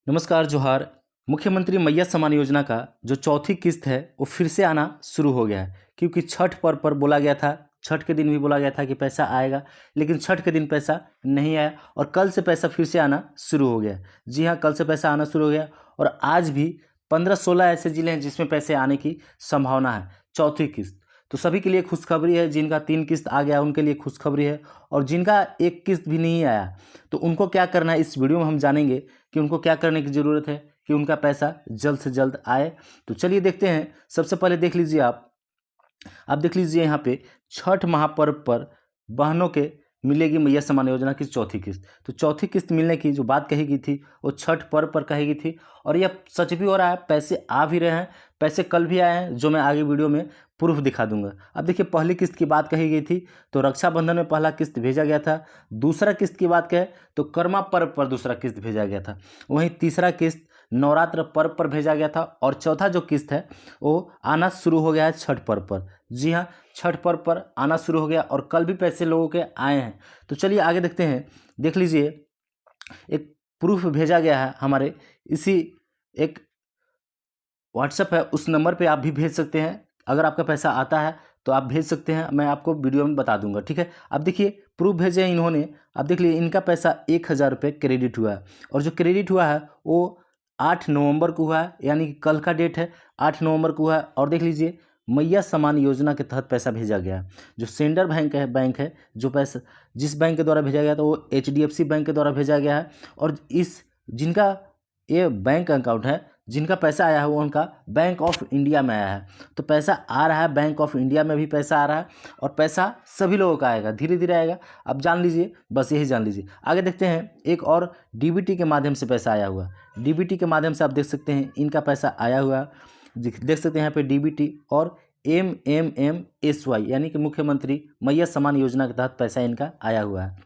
नमस्कार जोहार। मुख्यमंत्री मैया सम्मान योजना का जो चौथी किस्त है वो फिर से आना शुरू हो गया है, क्योंकि छठ पर्व पर बोला गया था, छठ के दिन भी बोला गया था कि पैसा आएगा, लेकिन छठ के दिन पैसा नहीं आया और कल से पैसा फिर से आना शुरू हो गया। जी हाँ, कल से पैसा आना शुरू हो गया और आज भी 15-16 ऐसे ज़िले हैं जिसमें पैसे आने की संभावना है, चौथी किस्त। तो सभी के लिए खुशखबरी है, जिनका 3 किस्त आ गया उनके लिए खुशखबरी है, और जिनका 1 किस्त भी नहीं आया तो उनको क्या करना है, इस वीडियो में हम जानेंगे कि उनको क्या करने की ज़रूरत है कि उनका पैसा जल्द से जल्द आए। तो चलिए देखते हैं। सबसे पहले देख लीजिए, आप देख लीजिए यहाँ पे छठ महापर्व पर बहनों के मिलेगी मैया सम्मान योजना की चौथी किस्त। तो चौथी किस्त मिलने की जो बात कही गई थी वो छठ पर्व पर कही गई थी, और यह सच भी हो रहा है, पैसे आ भी रहे हैं। पैसे कल भी आए हैं, जो मैं आगे वीडियो में प्रूफ दिखा दूंगा। अब देखिए, पहली किस्त की बात कही गई थी तो रक्षाबंधन में पहला किस्त भेजा गया था। दूसरा किस्त की बात कहें तो कर्मा पर्व पर दूसरा किस्त भेजा गया था। वहीं तीसरा किस्त नवरात्र पर्व पर भेजा गया था, और चौथा जो किस्त है वो आना शुरू हो गया है छठ पर्व पर। जी हाँ, छठ पर्व पर आना शुरू हो गया और कल भी पैसे लोगों के आए हैं। तो चलिए आगे देखते हैं। देख लीजिए, एक प्रूफ भेजा गया है हमारे इसी एक व्हाट्सएप है, उस नंबर पे आप भी भेज सकते हैं। अगर आपका पैसा आता है तो आप भेज सकते हैं, मैं आपको वीडियो में बता दूंगा, ठीक है। अब देखिए, प्रूफ भेजे हैं इन्होंने। अब देख लीजिए, इनका पैसा 1,000 रुपये क्रेडिट हुआ है, और जो क्रेडिट हुआ है वो 8 नवंबर को हुआ है, यानी कि कल का डेट है, 8 नवंबर को हुआ है। और देख लीजिए, मैया सम्मान योजना के तहत पैसा भेजा गया है। जो सेंडर बैंक है जो पैसा जिस बैंक के द्वारा भेजा गया था वो HDFC बैंक के द्वारा भेजा गया है। और इस जिनका ये बैंक अकाउंट है, जिनका पैसा आया है वो उनका बैंक ऑफ इंडिया में आया है। तो पैसा आ रहा है, बैंक ऑफ इंडिया में भी पैसा आ रहा है, और पैसा सभी लोगों का आएगा, धीरे धीरे आएगा। अब जान लीजिए, बस यही जान लीजिए। आगे देखते हैं, एक और DBT के माध्यम से पैसा आया हुआ है। DBT के माध्यम से आप देख सकते हैं इनका पैसा आया हुआ है। देख सकते हैं यहाँ पे DBT और MMMSY, यानी कि मुख्यमंत्री मैया सम्मान योजना के तहत पैसा इनका आया हुआ है।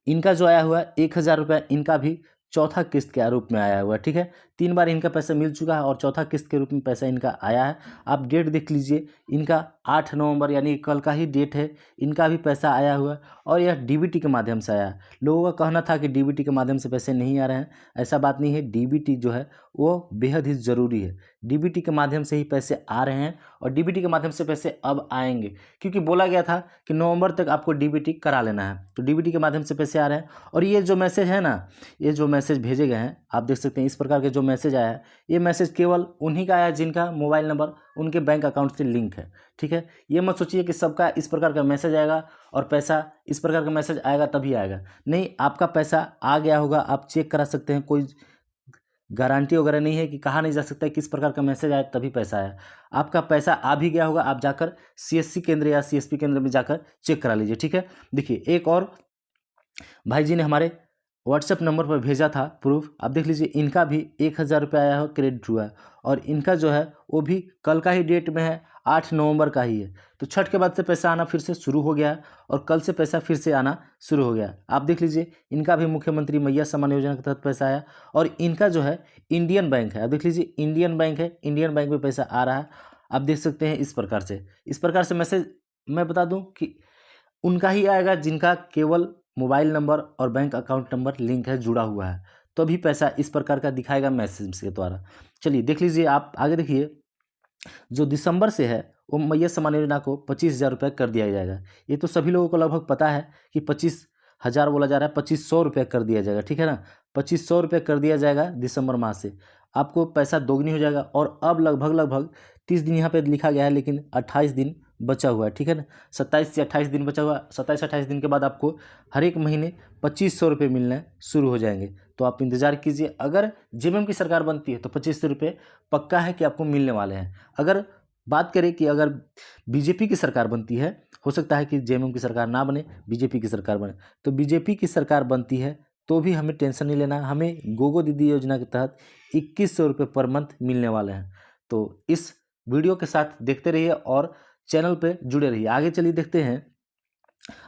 इनका जो आया हुआ है 1,000 रुपये, इनका भी चौथा किस्त के रूप में आया हुआ है, ठीक है। 3 बार इनका पैसा मिल चुका है और चौथा किस्त के रूप में पैसा इनका आया है। आप डेट देख लीजिए, इनका 8 नवंबर यानी कल का ही डेट है, इनका भी पैसा आया हुआ है, और यह DBT के माध्यम से आया है। लोगों का कहना था कि DBT के माध्यम से पैसे नहीं आ रहे हैं, ऐसा बात नहीं है। DBT जो है वो बेहद ही ज़रूरी है। DBT के माध्यम से ही पैसे आ रहे हैं, और DBT के माध्यम से पैसे अब आएंगे, क्योंकि बोला गया था कि नवंबर तक आपको DBT करा लेना है। तो DBT के माध्यम से पैसे आ रहे हैं। और ये जो मैसेज है ना, ये जो मैसेज भेजे गए हैं, आप देख सकते हैं इस प्रकार के जो मैसेज आया है, ये मैसेज केवल उन्हीं का आया है जिनका मोबाइल नंबर उनके बैंक अकाउंट से लिंक है, ठीक है। ये मत सोचिए कि सबका इस प्रकार का मैसेज आएगा और पैसा इस प्रकार का मैसेज आएगा तभी आएगा। नहीं, आपका पैसा आ गया होगा, आप चेक करा सकते हैं। कोई गारंटी वगैरह नहीं है कि कहा नहीं जा सकता है किस प्रकार का मैसेज आया तभी पैसा आया। आपका पैसा आ भी गया होगा, आप जाकर CSC केंद्र या CSP केंद्र में जाकर चेक करा लीजिए, ठीक है। देखिए, एक और भाई जी ने हमारे व्हाट्सएप नंबर पर भेजा था प्रूफ। आप देख लीजिए, इनका भी 1,000 रुपये आया है, क्रेडिट हुआ है, और इनका जो है वो भी कल का ही डेट में है, 8 नवंबर का ही है। तो छठ के बाद से पैसा आना फिर से शुरू हो गया है, और कल से पैसा फिर से आना शुरू हो गया है। आप देख लीजिए, इनका भी मुख्यमंत्री मैया सम्मान योजना के तहत पैसा आया, और इनका जो है इंडियन बैंक है। आप देख लीजिए, इंडियन बैंक है, इंडियन बैंक में पैसा आ रहा है। आप देख सकते हैं इस प्रकार से मैसेज मैं बता दूं कि उनका ही आएगा जिनका केवल मोबाइल नंबर और बैंक अकाउंट नंबर लिंक है, जुड़ा हुआ है, तो भी पैसा इस प्रकार का दिखाएगा मैसेज के द्वारा। चलिए देख लीजिए, आप आगे देखिए, जो दिसंबर से है वो मैया सम्मान योजना को 25,000 रुपये कर दिया जाएगा। ये तो सभी लोगों को लगभग पता है कि 25,000 बोला जा रहा है, 2,500 रुपये कर दिया जाएगा, ठीक है ना। 2,500 रुपये कर दिया जाएगा दिसंबर माह से, आपको पैसा दोगुनी हो जाएगा। और अब लगभग 30 दिन यहाँ पे लिखा गया है, लेकिन 28 दिन बचा हुआ है, ठीक है ना। 27 से 28 दिन बचा हुआ है। 27-28 दिन के बाद आपको हर एक महीने 2,500 रुपये मिलने शुरू हो जाएंगे। तो आप इंतज़ार कीजिए, अगर JMM की सरकार बनती है तो 2,500 रुपये पक्का है कि आपको मिलने वाले हैं। अगर बात करें कि अगर BJP की सरकार बनती है, हो सकता है कि JMM की सरकार ना बने, BJP की सरकार बने, तो BJP की सरकार बनती है तो भी हमें टेंशन नहीं लेना। हमें गोगो दीदी योजना के तहत 2,100 रुपये पर मंथ मिलने वाले हैं। तो इस वीडियो के साथ देखते रहिए और चैनल पे जुड़े रहिए। आगे चलिए देखते हैं।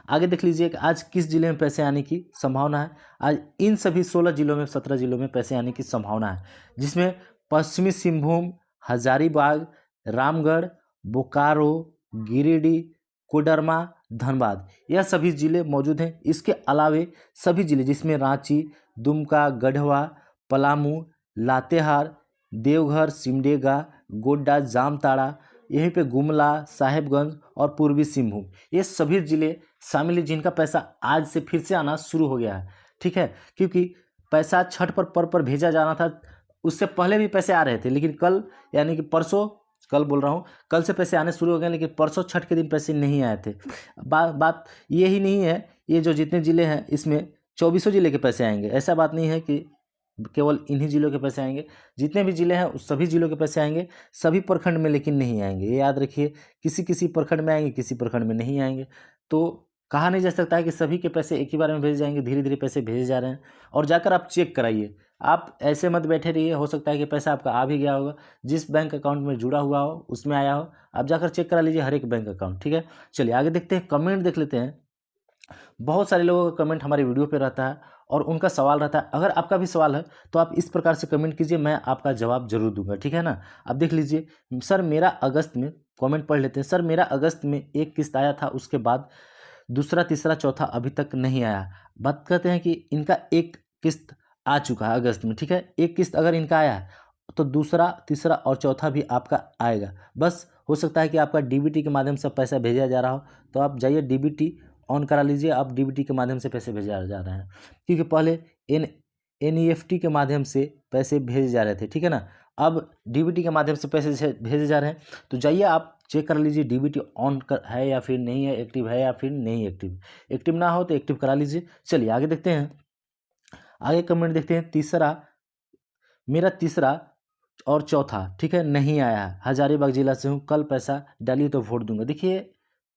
आगे देख लीजिए कि आज किस जिले में पैसे आने की संभावना है। आज इन सभी 16 जिलों में 17 जिलों में पैसे आने की संभावना है, जिसमें पश्चिमी सिंहभूम, हजारीबाग, रामगढ़, बोकारो, गिरिडीह, कोडरमा, धनबाद, यह सभी जिले मौजूद हैं। इसके अलावे सभी जिले जिसमें रांची, दुमका, गढ़वा, पलामू, लातेहार, देवघर, सिमडेगा, गोड्डा, जामताड़ा, यहीं पे गुमला, साहेबगंज और पूर्वी सिंहभूम, ये सभी ज़िले शामिल हैं जिनका पैसा आज से फिर से आना शुरू हो गया है। ठीक है, क्योंकि पैसा छठ पर भेजा जाना था, उससे पहले भी पैसे आ रहे थे, लेकिन कल यानी कि परसों, कल बोल रहा हूँ, कल से पैसे आने शुरू हो गए, लेकिन परसों छठ के दिन पैसे नहीं आए थे। बात ये ही नहीं है, ये जो जितने ज़िले हैं इसमें 24 ज़िले के पैसे आएंगे, ऐसा बात नहीं है कि केवल इन्हीं ज़िलों के पैसे आएंगे। जितने भी ज़िले हैं उस सभी ज़िलों के पैसे आएंगे, सभी प्रखंड में लेकिन नहीं आएंगे, ये याद रखिए। किसी किसी प्रखंड में आएंगे, किसी प्रखंड में नहीं आएंगे। तो कहा नहीं जा सकता है कि सभी के पैसे एक ही बार में भेजे जाएंगे, धीरे धीरे पैसे भेजे जा रहे हैं। और जाकर आप चेक कराइए, आप ऐसे मत बैठे रहिए, हो सकता है कि पैसा आपका आ भी गया होगा, जिस बैंक अकाउंट में जुड़ा हुआ हो उसमें आया हो, आप जाकर चेक करा लीजिए हर एक बैंक अकाउंट। ठीक है, चलिए आगे देखते हैं, कमेंट देख लेते हैं। बहुत सारे लोगों का कमेंट हमारे वीडियो पे रहता है और उनका सवाल रहता है। अगर आपका भी सवाल है तो आप इस प्रकार से कमेंट कीजिए, मैं आपका जवाब जरूर दूंगा। ठीक है ना, आप देख लीजिए, सर मेरा अगस्त में, कमेंट पढ़ लेते हैं, सर मेरा अगस्त में एक किस्त आया था, उसके बाद दूसरा, तीसरा, चौथा अभी तक नहीं आया। बात करते हैं कि इनका एक किस्त आ चुका है अगस्त में। ठीक है, एक किस्त अगर इनका आया है तो दूसरा, तीसरा और चौथा भी आपका आएगा। बस हो सकता है कि आपका डीबीटी के माध्यम से पैसा भेजा जा रहा हो, तो आप जाइए डीबीटी ऑन करा लीजिए, आप डीबीटी के माध्यम से पैसे भेजा जा रहे हैं, क्योंकि पहले एनईएफटी के माध्यम से पैसे भेजे जा रहे थे। ठीक है ना, अब डीबीटी के माध्यम से पैसे भेजे जा रहे हैं। तो जाइए आप चेक कर लीजिए डीबीटी ऑन है या फिर नहीं है, एक्टिव है या फिर नहीं एक्टिव। एक्टिव ना हो तो एक्टिव करा लीजिए। चलिए आगे देखते हैं, आगे कमेंट देखते हैं। तीसरा, मेरा तीसरा और चौथा, ठीक है, नहीं आया है, हजारीबाग जिला से हूँ, कल पैसा डालिए तो वोट दूंगा। देखिए,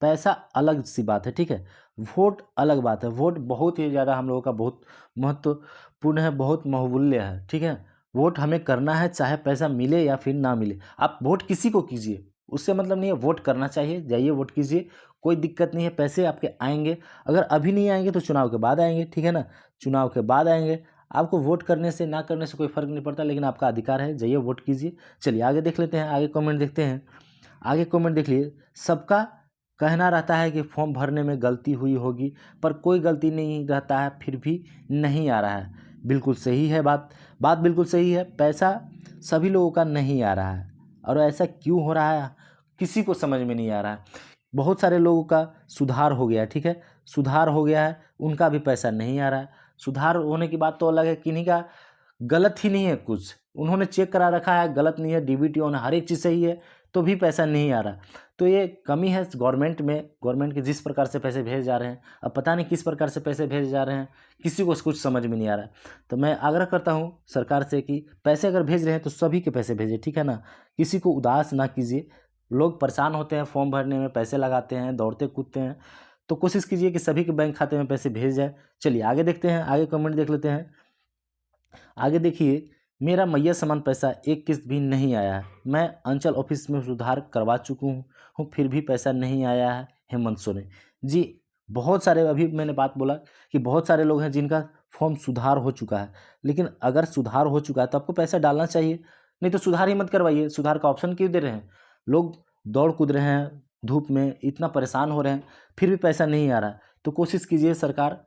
पैसा अलग सी बात है, ठीक है, वोट अलग बात है। वोट बहुत ही ज़्यादा हम लोगों का बहुत महत्वपूर्ण है, बहुत बहुमूल्य है। ठीक है, वोट हमें करना है, चाहे पैसा मिले या फिर ना मिले। आप वोट किसी को कीजिए, उससे मतलब नहीं है, वोट करना चाहिए, जाइए वोट कीजिए, कोई दिक्कत नहीं है, पैसे आपके आएंगे। अगर अभी नहीं आएंगे तो चुनाव के बाद आएंगे। ठीक है ना, चुनाव के बाद आएंगे। आपको वोट करने से ना करने से कोई फ़र्क नहीं पड़ता, लेकिन आपका अधिकार है, जाइए वोट कीजिए। चलिए आगे देख लेते हैं, आगे कमेंट देखते हैं। आगे कमेंट देख लिए, सबका कहना रहता है कि फॉर्म भरने में गलती हुई होगी, पर कोई गलती नहीं रहता है, फिर भी नहीं आ रहा है। बिल्कुल सही है, बात बिल्कुल सही है। पैसा सभी लोगों का नहीं आ रहा है, और ऐसा क्यों हो रहा है किसी को समझ में नहीं आ रहा है। बहुत सारे लोगों का सुधार हो गया है, ठीक है, सुधार हो गया है, उनका भी पैसा नहीं आ रहा है। सुधार होने की बात तो अलग है, किन्हीं का गलत ही नहीं है, कुछ उन्होंने चेक करा रखा है, गलत नहीं है, डीबीटी ऑन हर एक चीज़ सही है, तो भी पैसा नहीं आ रहा। तो ये कमी है गवर्नमेंट में, गवर्नमेंट के जिस प्रकार से पैसे भेजे जा रहे हैं, अब पता नहीं किस प्रकार से पैसे भेजे जा रहे हैं, किसी को कुछ समझ में नहीं आ रहा है। तो मैं आग्रह करता हूँ सरकार से कि पैसे अगर भेज रहे हैं तो सभी के पैसे भेजें, ठीक है ना, किसी को उदास ना कीजिए। लोग परेशान होते हैं, फॉर्म भरने में पैसे लगाते हैं, दौड़ते कूदते हैं, तो कोशिश कीजिए कि सभी के बैंक खाते में पैसे भेज जाए। चलिए आगे देखते हैं, आगे कमेंट देख लेते हैं। आगे देखिए, मेरा मैया समान पैसा एक किस्त भी नहीं आया है, मैं अंचल ऑफिस में सुधार करवा चुका हूँ, फिर भी पैसा नहीं आया है। हेमंत सोरेन जी, बहुत सारे, अभी मैंने बात बोला कि बहुत सारे लोग हैं जिनका फॉर्म सुधार हो चुका है, लेकिन अगर सुधार हो चुका है तो आपको पैसा डालना चाहिए, नहीं तो सुधार ही मत करवाइए। सुधार का ऑप्शन क्यों दे रहे हैं? लोग दौड़ कूद रहे हैं, धूप में इतना परेशान हो रहे हैं, फिर भी पैसा नहीं आ रहा है। तो कोशिश कीजिए, सरकार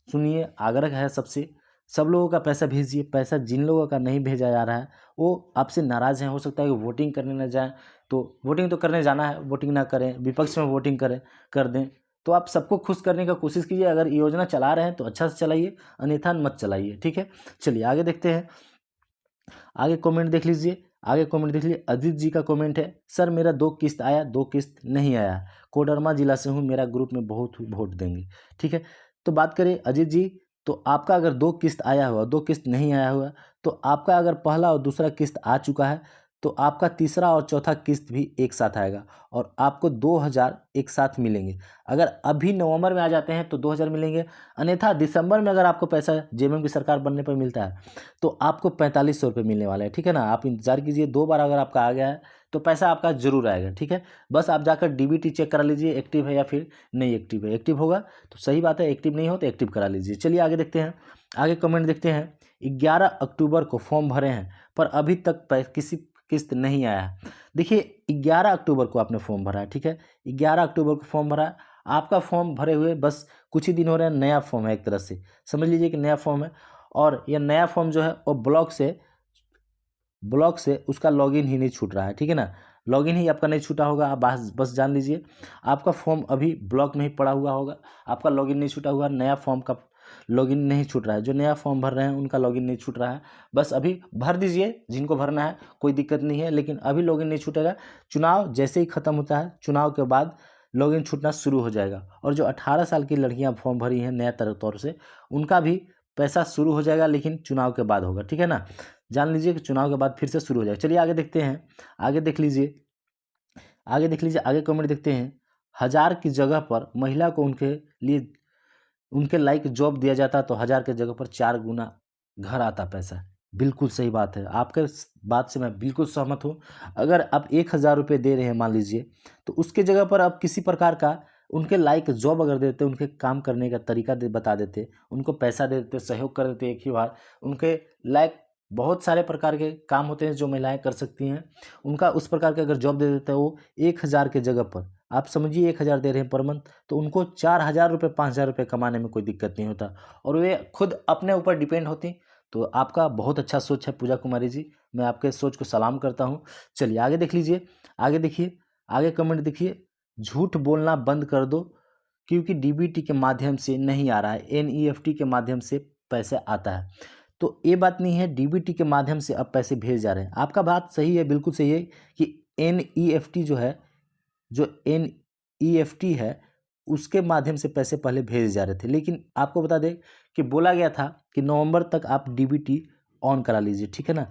सुनिए, आग्रह है सबसे, सब लोगों का पैसा भेजिए। पैसा जिन लोगों का नहीं भेजा जा रहा है वो आपसे नाराज़ हैं, हो सकता है कि वोटिंग करने ना जाएं, तो वोटिंग तो करने जाना है, वोटिंग ना करें, विपक्ष में वोटिंग करें, कर दें। तो आप सबको खुश करने का कोशिश कीजिए, अगर योजना चला रहे हैं तो अच्छा से चलाइए, अन्यथा मत चलाइए। ठीक है, चलिए आगे देखते हैं, आगे कमेंट देख लीजिए। आगे कमेंट देख लीजिए, अजीत जी का कमेंट है, सर मेरा 2 किस्त आया, 2 किस्त नहीं आया, कोडरमा जिला से हूँ, मेरा ग्रुप में बहुत वोट देंगे। ठीक है, तो बात करें अजीत जी, तो आपका अगर 2 किस्त आया हुआ, 2 किस्त नहीं आया हुआ, तो आपका अगर पहला और दूसरा किस्त आ चुका है, तो आपका तीसरा और चौथा किस्त भी एक साथ आएगा, और आपको 2000 एक साथ मिलेंगे। अगर अभी नवंबर में आ जाते हैं तो 2000 मिलेंगे, अन्यथा दिसंबर में अगर आपको पैसा जेएमएम की सरकार बनने पर मिलता है तो आपको 4500 रुपये मिलने वाला है। ठीक है ना, आप इंतजार कीजिए, 2 बार अगर आपका आ गया है तो पैसा आपका जरूर आएगा। ठीक है, बस आप जाकर डीबीटी चेक करा लीजिए, एक्टिव है या फिर नहीं एक्टिव है। एक्टिव होगा तो सही बात है, एक्टिव नहीं हो तो एक्टिव करा लीजिए। चलिए आगे देखते हैं, आगे कमेंट देखते हैं। 11 अक्टूबर को फॉर्म भरे हैं पर अभी तक किसी किस्त नहीं आया है। देखिए, 11 अक्टूबर को आपने फॉर्म भरा है, ठीक है, 11 अक्टूबर को फॉर्म भरा है, आपका फॉर्म भरे हुए बस कुछ ही दिन हो रहे हैं, नया फॉर्म है, एक तरह से समझ लीजिए कि नया फॉर्म है, और यह नया फॉर्म जो है वो ब्लॉक से उसका लॉगिन ही नहीं छूट रहा है, ठीक है ना। लॉगिन ही आपका नहीं छूटा होगा, आप बस जान लीजिए आपका फॉर्म अभी ब्लॉक में ही पड़ा हुआ होगा, आपका लॉगिन नहीं छूटा हुआ, नया फॉर्म का लॉगिन नहीं छूट रहा है। जो नया फॉर्म भर रहे हैं उनका लॉगिन नहीं छूट रहा है, बस अभी भर दीजिए जिनको भरना है, कोई दिक्कत नहीं है, लेकिन अभी लॉगिन नहीं छूटेगा। चुनाव जैसे ही ख़त्म होता है, चुनाव के बाद लॉगिन छूटना शुरू हो जाएगा। और जो 18 साल की लड़कियां फॉर्म भरी हैं नया तौर से, उनका भी पैसा शुरू हो जाएगा, लेकिन चुनाव के बाद होगा, ठीक है ना। जान लीजिए कि चुनाव के बाद फिर से शुरू हो जाएगा। चलिए आगे देखते हैं, आगे देख लीजिए, आगे कमेंट देखते हैं। 1000 की जगह पर महिला को उनके लाइक जॉब दिया जाता तो 1000 की जगह पर 4 गुना घर आता पैसा। बिल्कुल सही बात है, आपके बात से मैं बिल्कुल सहमत हूँ। अगर आप 1000 रुपये दे रहे हैं मान लीजिए, तो उसके जगह पर आप किसी प्रकार का उनके लाइक जॉब अगर देते, उनके काम करने का तरीका बता देते, उनको पैसा दे देते, सहयोग कर देते एक ही बार, उनके लाइक बहुत सारे प्रकार के काम होते हैं जो महिलाएं कर सकती हैं, उनका उस प्रकार के अगर जॉब दे देते हैं, वो 1000 के जगह पर आप समझिए 1000 दे रहे हैं पर मंथ, तो उनको 4000 रुपये 5000 रुपये कमाने में कोई दिक्कत नहीं होता, और वे खुद अपने ऊपर डिपेंड होती। तो आपका बहुत अच्छा सोच है पूजा कुमारी जी, मैं आपके सोच को सलाम करता हूँ। चलिए आगे देख लीजिए, आगे देखिए, आगे कमेंट देखिए। झूठ बोलना बंद कर दो क्योंकि डीबीटी के माध्यम से नहीं आ रहा है, एनईएफटी के माध्यम से पैसे आता है। तो ये बात नहीं है डीबीटी के माध्यम से अब पैसे भेज जा रहे हैं, आपका बात सही है, बिल्कुल सही है कि एनईएफटी जो एनईएफटी है उसके माध्यम से पैसे पहले भेजे जा रहे थे। लेकिन आपको बता दें कि बोला गया था कि नवंबर तक आप डीबीटी ऑन करा लीजिए, ठीक है ना।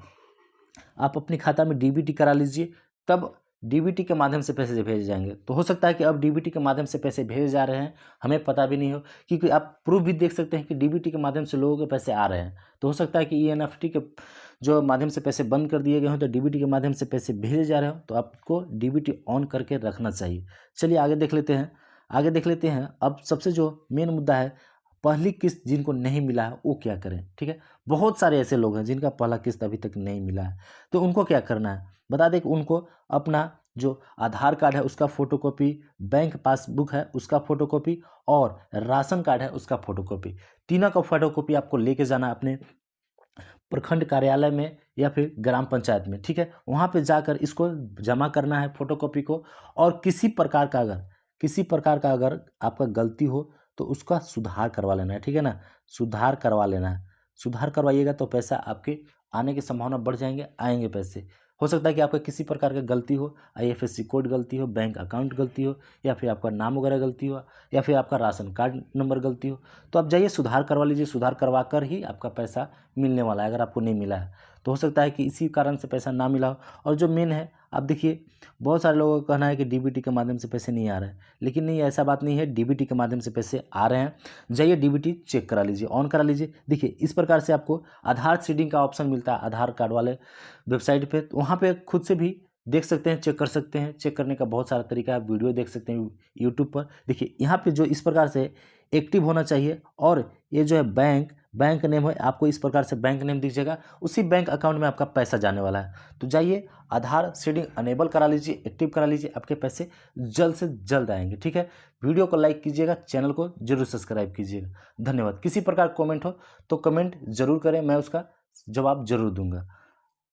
आप अपने खाता में डीबीटी करा लीजिए, तब डीबीटी के माध्यम से पैसे भेजे जाएंगे। तो हो सकता है कि अब डीबीटी के माध्यम से पैसे भेजे जा रहे हैं, हमें पता भी नहीं हो, क्योंकि आप प्रूफ भी देख सकते हैं कि डीबीटी के माध्यम से लोगों के पैसे आ रहे हैं। तो हो सकता है कि ईएनएफटी के जो माध्यम से पैसे बंद कर दिए गए हों, तो डीबीटी के माध्यम से पैसे भेजे जा रहे हो, तो आपको डीबीटी ऑन करके रखना चाहिए। चलिए आगे देख लेते हैं, अब सबसे जो मेन मुद्दा है, पहली किस्त जिनको नहीं मिला है वो क्या करें, ठीक है। बहुत सारे ऐसे लोग हैं जिनका पहला किस्त अभी तक नहीं मिला है, तो उनको क्या करना है, बता दें कि उनको अपना जो आधार कार्ड है उसका फोटोकॉपी, बैंक पासबुक है उसका फोटोकॉपी, और राशन कार्ड है उसका फोटोकॉपी, तीनों का फोटोकॉपी आपको लेके जाना अपने प्रखंड कार्यालय में या फिर ग्राम पंचायत में, ठीक है। वहाँ पे जाकर इसको जमा करना है फोटोकॉपी को। और किसी प्रकार का अगर आपका गलती हो तो उसका सुधार करवा लेना है, ठीक है ना। सुधार करवाइएगा तो पैसा आपके आने की संभावना बढ़ जाएंगे, आएंगे पैसे। हो सकता है कि आपका किसी प्रकार का गलती हो, आईएफएससी कोड गलती हो, बैंक अकाउंट गलती हो, या फिर आपका नाम वगैरह गलती हो, या फिर आपका राशन कार्ड नंबर गलती हो, तो आप जाइए सुधार करवा लीजिए। सुधार करवा कर ही आपका पैसा मिलने वाला है। अगर आपको नहीं मिला है तो हो सकता है कि इसी कारण से पैसा ना मिला हो। और जो मेन है, आप देखिए बहुत सारे लोगों का कहना है कि डीबीटी के माध्यम से पैसे नहीं आ रहे हैं, लेकिन नहीं, ऐसा बात नहीं है, डीबीटी के माध्यम से पैसे आ रहे हैं। जाइए डीबीटी चेक करा लीजिए, ऑन करा लीजिए। देखिए इस प्रकार से आपको आधार सीडिंग का ऑप्शन मिलता है आधार कार्ड वाले वेबसाइट पे, तो वहाँ पे खुद से भी देख सकते हैं, चेक कर सकते हैं। चेक करने का बहुत सारा तरीका है, आप वीडियो देख सकते हैं यूट्यूब पर। देखिए यहाँ पे जो इस प्रकार से एक्टिव होना चाहिए, और ये जो है बैंक नेम है, आपको इस प्रकार से बैंक नेम दीजिएगा, उसी बैंक अकाउंट में आपका पैसा जाने वाला है। तो जाइए आधार सीडिंग अनेबल करा लीजिए, एक्टिव करा लीजिए, आपके पैसे जल्द से जल्द आएंगे, ठीक है। वीडियो को लाइक कीजिएगा, चैनल को जरूर सब्सक्राइब कीजिएगा। धन्यवाद। किसी प्रकार कमेंट हो तो कमेंट जरूर करें, मैं उसका जवाब जरूर दूंगा।